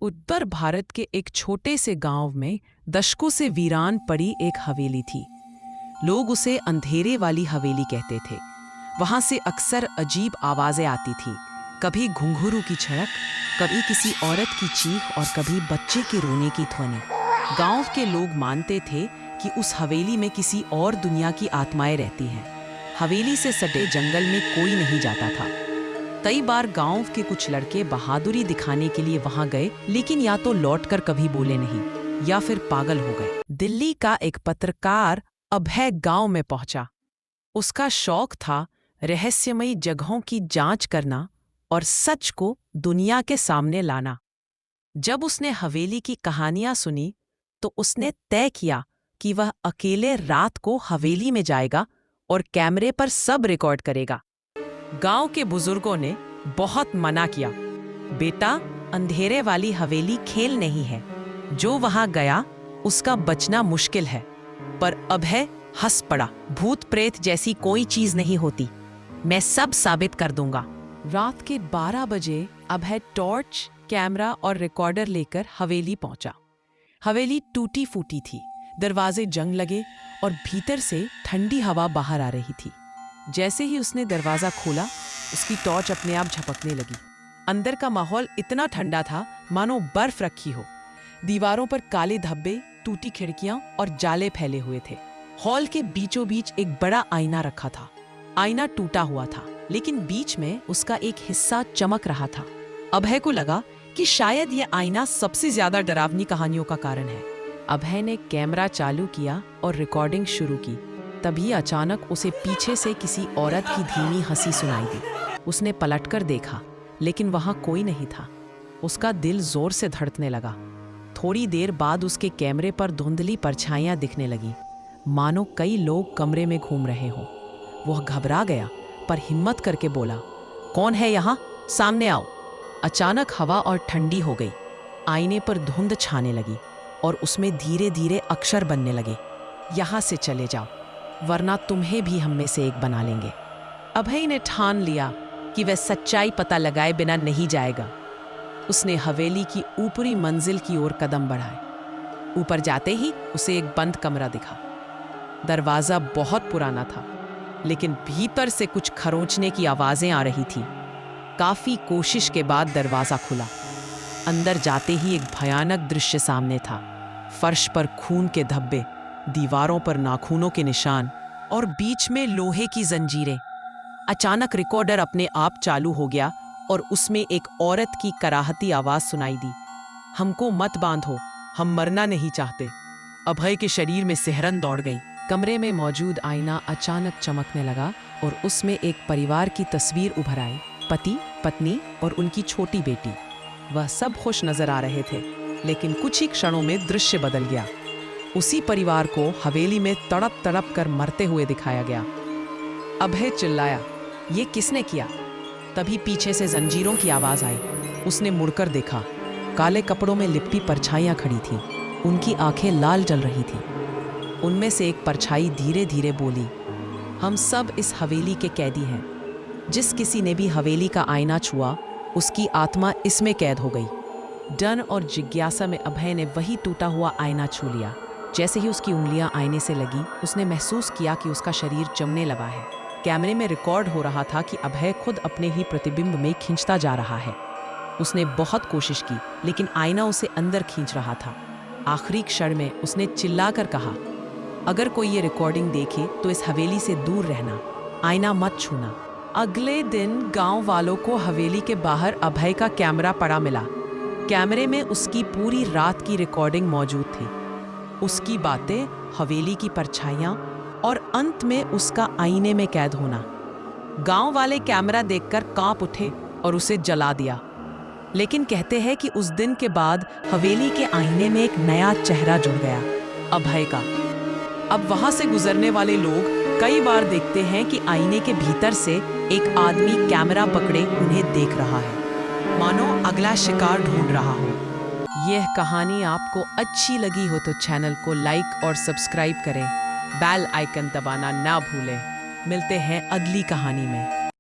उत्तर भारत के एक छोटे से गांव में दशकों से वीरान पड़ी एक हवेली थी। लोग उसे अंधेरे वाली हवेली कहते थे। वहां से अक्सर अजीब आवाजें आती थी, कभी घुंघरू की छड़क, कभी किसी औरत की चीख और कभी बच्चे के रोने की ध्वनि। गांव के लोग मानते थे कि उस हवेली में किसी और दुनिया की आत्माएं रहती हैं। हवेली से सटे जंगल में कोई नहीं जाता था। कई बार गांव के कुछ लड़के बहादुरी दिखाने के लिए वहां गए, लेकिन या तो लौटकर कभी बोले नहीं या फिर पागल हो गए। दिल्ली का एक पत्रकार अभय गांव में पहुंचा। उसका शौक था रहस्यमयी जगहों की जांच करना और सच को दुनिया के सामने लाना। जब उसने हवेली की कहानियां सुनी तो उसने तय किया कि वह अकेले रात को हवेली में जाएगा और कैमरे पर सब रिकॉर्ड करेगा। गांव के बुजुर्गों ने बहुत मना किया, बेटा, अंधेरे वाली हवेली खेल नहीं है, जो वहां गया उसका बचना मुश्किल है। पर अभय हंस पड़ा, भूत प्रेत जैसी कोई चीज नहीं होती, मैं सब साबित कर दूंगा। रात के 12 बजे अभय टॉर्च, कैमरा और रिकॉर्डर लेकर हवेली पहुंचा। हवेली टूटी फूटी थी, दरवाजे जंग लगे और भीतर से ठंडी हवा बाहर आ रही थी। जैसे ही उसने दरवाजा खोला, उसकी टॉर्च अपने आप झपकने लगी। अंदर का माहौल इतना ठंडा था मानो बर्फ रखी हो। दीवारों पर काले धब्बे, टूटी खिड़कियां और जाले फैले हुए थे। हॉल के बीचों बीच एक बड़ा आईना रखा था। आईना टूटा हुआ था, लेकिन बीच में उसका एक हिस्सा चमक रहा था। अभय को लगा कि शायद यह आईना सबसे ज्यादा डरावनी कहानियों का कारण है। अभय ने कैमरा चालू किया और रिकॉर्डिंग शुरू की। तभी अचानक उसे पीछे से किसी औरत की धीमी हंसी सुनाई दी। उसने पलटकर देखा, लेकिन वहां कोई नहीं था। उसका दिल जोर से धड़कने लगा। थोड़ी देर बाद उसके कैमरे पर धुंधली परछाइयां दिखने लगी, मानो कई लोग कमरे में घूम रहे हों। वह घबरा गया, पर हिम्मत करके बोला, कौन है यहाँ? सामने आओ। अचानक हवा और ठंडी हो गई। आईने पर धुंध छाने लगी और उसमें धीरे धीरे अक्षर बनने लगे, यहाँ से चले जाओ, वरना तुम्हें भी हम में से एक बना लेंगे। अभय ने ठान लिया कि वह सच्चाई पता लगाए बिना नहीं जाएगा। उसने हवेली की ऊपरी मंजिल की ओर कदम बढ़ाए। ऊपर जाते ही उसे एक बंद कमरा दिखा। दरवाजा बहुत पुराना था, लेकिन भीतर से कुछ खरोंचने की आवाजें आ रही थी। काफी कोशिश के बाद दरवाजा खुला। अंदर जाते ही एक भयानक दृश्य सामने था। फर्श पर खून के धब्बे, दीवारों पर नाखूनों के निशान और बीच में लोहे की जंजीरें। अचानक रिकॉर्डर अपने आप चालू हो गया और उसमें एक औरत की कराहती आवाज सुनाई दी, हमको मत बांधो, हम मरना नहीं चाहते। अभय के शरीर में सिहरन दौड़ गई। कमरे में मौजूद आईना अचानक चमकने लगा और उसमें एक परिवार की तस्वीर उभर आई, पति, पत्नी और उनकी छोटी बेटी। वह सब खुश नजर आ रहे थे, लेकिन कुछ ही क्षणों में दृश्य बदल गया। उसी परिवार को हवेली में तड़प तड़प कर मरते हुए दिखाया गया। अभय चिल्लाया, ये किसने किया? तभी पीछे से जंजीरों की आवाज आई। उसने मुड़कर देखा। काले कपड़ों में लिपटी परछाइयां खड़ी थीं। उनकी आंखें लाल जल रही थीं। उनमें से एक परछाई धीरे धीरे बोली, हम सब इस हवेली के कैदी हैं। जिस किसी ने भी हवेली का आईना छुआ, उसकी आत्मा इसमें कैद हो गई। डर और जिज्ञासा में अभय ने वही टूटा हुआ आईना छू लिया। जैसे ही उसकी उंगलियां आईने से लगी, उसने महसूस किया कि उसका शरीर जमने लगा है। कैमरे में रिकॉर्ड हो रहा था कि अभय खुद अपने ही प्रतिबिंब में खींचता जा रहा है। उसने बहुत कोशिश की, लेकिन आईना उसे अंदर खींच रहा था। आखिरी क्षण में उसने चिल्लाकर कहा, अगर कोई ये रिकॉर्डिंग देखे तो इस हवेली से दूर रहना, आईना मत छूना। अगले दिन गांव वालों को हवेली के बाहर अभय का कैमरा पड़ा मिला। कैमरे में उसकी पूरी रात की रिकॉर्डिंग मौजूद थी। उसकी बातें, हवेली की परछाइयां और अंत में उसका आईने में कैद होना। गांव वाले कैमरा देखकर कांप उठे और उसे जला दिया। लेकिन कहते हैं कि उस दिन के बाद हवेली के आईने में एक नया चेहरा जुड़ गया, अभय का। अब वहां से गुजरने वाले लोग कई बार देखते हैं कि आईने के भीतर से एक आदमी कैमरा पकड़े उन्हें देख रहा है, मानो अगला शिकार ढूंढ रहा हो। यह कहानी आपको अच्छी लगी हो तो चैनल को लाइक और सब्सक्राइब करें। बेल आइकन दबाना ना भूलें। मिलते हैं अगली कहानी में।